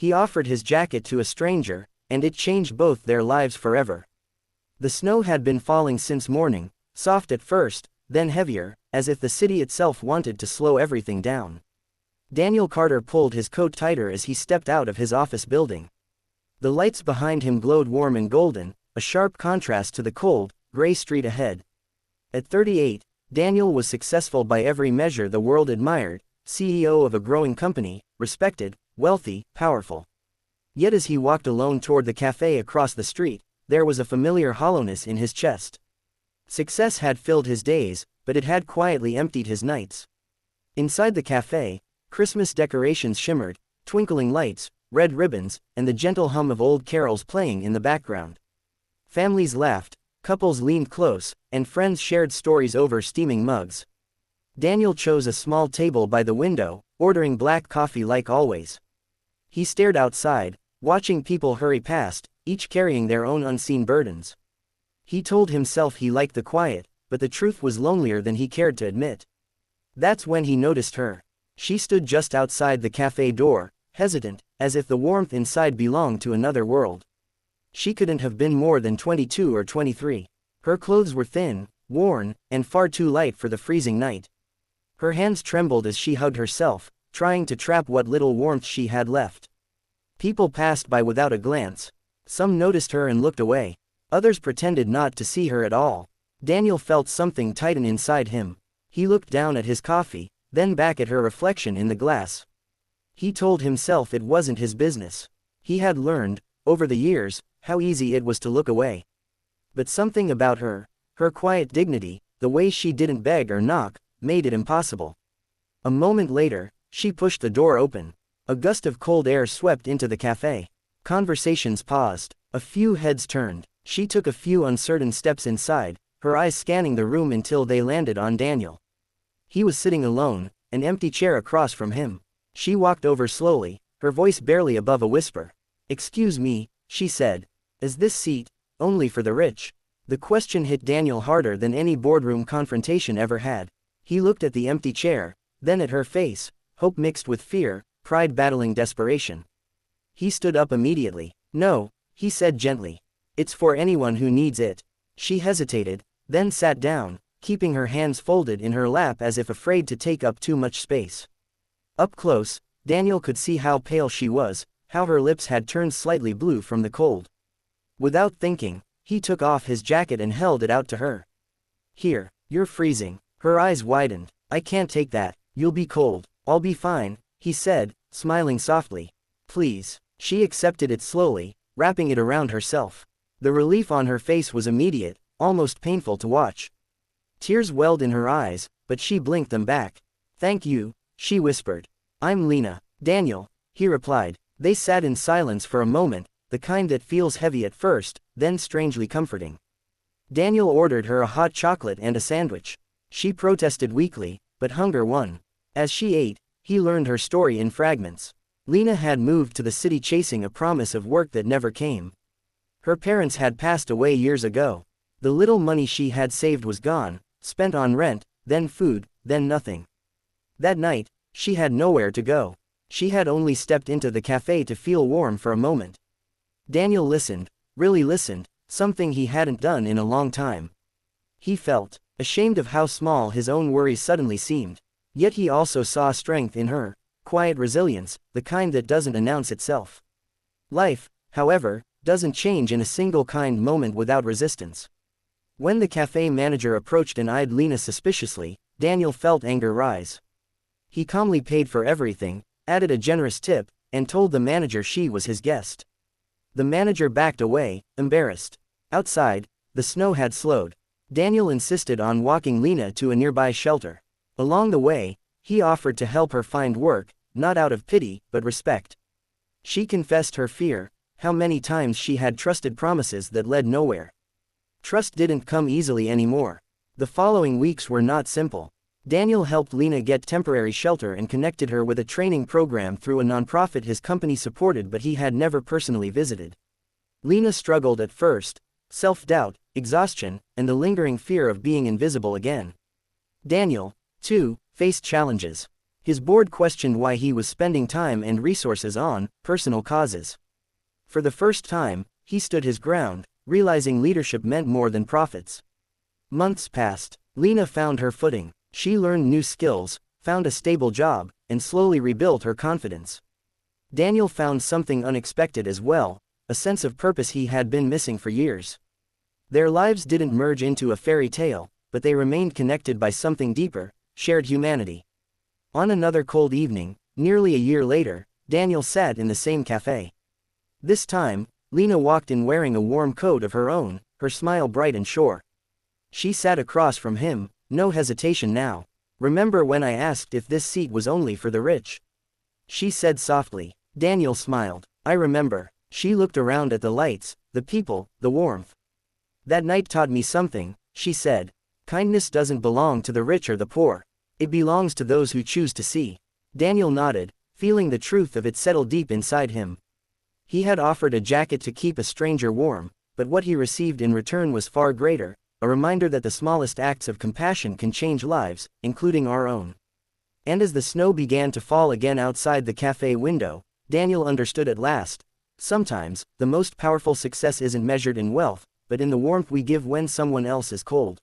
He offered his jacket to a stranger, and it changed both their lives forever. The snow had been falling since morning, soft at first, then heavier, as if the city itself wanted to slow everything down. Daniel Carter pulled his coat tighter as he stepped out of his office building. The lights behind him glowed warm and golden, a sharp contrast to the cold, gray street ahead. At 38, Daniel was successful by every measure the world admired, CEO of a growing company, respected, wealthy, powerful. Yet as he walked alone toward the cafe across the street, there was a familiar hollowness in his chest. Success had filled his days, but it had quietly emptied his nights. Inside the cafe, Christmas decorations shimmered, twinkling lights, red ribbons, and the gentle hum of old carols playing in the background. Families laughed, couples leaned close, and friends shared stories over steaming mugs. Daniel chose a small table by the window, ordering black coffee like always. He stared outside, watching people hurry past, each carrying their own unseen burdens. He told himself he liked the quiet, but the truth was lonelier than he cared to admit. That's when he noticed her. She stood just outside the cafe door, hesitant, as if the warmth inside belonged to another world. She couldn't have been more than 22 or 23. Her clothes were thin, worn, and far too light for the freezing night. Her hands trembled as she hugged herself, trying to trap what little warmth she had left. People passed by without a glance. Some noticed her and looked away. Others pretended not to see her at all. Daniel felt something tighten inside him. He looked down at his coffee, then back at her reflection in the glass. He told himself it wasn't his business. He had learned, over the years, how easy it was to look away. But something about her, her quiet dignity, the way she didn't beg or knock, made it impossible. A moment later, she pushed the door open. A gust of cold air swept into the cafe. Conversations paused. A few heads turned. She took a few uncertain steps inside, her eyes scanning the room until they landed on Daniel. He was sitting alone, an empty chair across from him. She walked over slowly, her voice barely above a whisper. "Excuse me," she said. "Is this seat only for the rich?" The question hit Daniel harder than any boardroom confrontation ever had. He looked at the empty chair, then at her face, hope mixed with fear, pride battling desperation. He stood up immediately. "No," he said gently. "It's for anyone who needs it." She hesitated, then sat down, keeping her hands folded in her lap as if afraid to take up too much space. Up close, Daniel could see how pale she was, how her lips had turned slightly blue from the cold. Without thinking, he took off his jacket and held it out to her. "Here, you're freezing." Her eyes widened. "I can't take that, you'll be cold." "I'll be fine," he said, smiling softly. "Please." She accepted it slowly, wrapping it around herself. The relief on her face was immediate, almost painful to watch. Tears welled in her eyes, but she blinked them back. "Thank you," she whispered. "I'm Lena." "Daniel," he replied. They sat in silence for a moment, the kind that feels heavy at first, then strangely comforting. Daniel ordered her a hot chocolate and a sandwich. She protested weakly, but hunger won. As she ate, he learned her story in fragments. Lena had moved to the city chasing a promise of work that never came. Her parents had passed away years ago. The little money she had saved was gone, spent on rent, then food, then nothing. That night, she had nowhere to go. She had only stepped into the cafe to feel warm for a moment. Daniel listened, really listened, something he hadn't done in a long time. He felt ashamed of how small his own worries suddenly seemed. Yet he also saw strength in her, quiet resilience, the kind that doesn't announce itself. Life, however, doesn't change in a single kind moment without resistance. When the cafe manager approached and eyed Lena suspiciously, Daniel felt anger rise. He calmly paid for everything, added a generous tip, and told the manager she was his guest. The manager backed away, embarrassed. Outside, the snow had slowed. Daniel insisted on walking Lena to a nearby shelter. Along the way, he offered to help her find work, not out of pity, but respect. She confessed her fear, how many times she had trusted promises that led nowhere. Trust didn't come easily anymore. The following weeks were not simple. Daniel helped Lena get temporary shelter and connected her with a training program through a nonprofit his company supported but he had never personally visited. Lena struggled at first, self-doubt, exhaustion, and the lingering fear of being invisible again. Daniel, too, faced challenges. His board questioned why he was spending time and resources on personal causes. For the first time, he stood his ground, realizing leadership meant more than profits. Months passed. Lena found her footing. She learned new skills, found a stable job, and slowly rebuilt her confidence. Daniel found something unexpected as well, a sense of purpose he had been missing for years. Their lives didn't merge into a fairy tale, but they remained connected by something deeper, shared humanity. On another cold evening, nearly a year later, Daniel sat in the same cafe. This time, Lena walked in wearing a warm coat of her own, her smile bright and sure. She sat across from him, no hesitation now. "Remember when I asked if this seat was only for the rich?" she said softly. Daniel smiled. "I remember." She looked around at the lights, the people, the warmth. "That night taught me something," she said. "Kindness doesn't belong to the rich or the poor. It belongs to those who choose to see." Daniel nodded, feeling the truth of it settle deep inside him. He had offered a jacket to keep a stranger warm, but what he received in return was far greater, a reminder that the smallest acts of compassion can change lives, including our own. And as the snow began to fall again outside the cafe window, Daniel understood at last. Sometimes, the most powerful success isn't measured in wealth, but in the warmth we give when someone else is cold.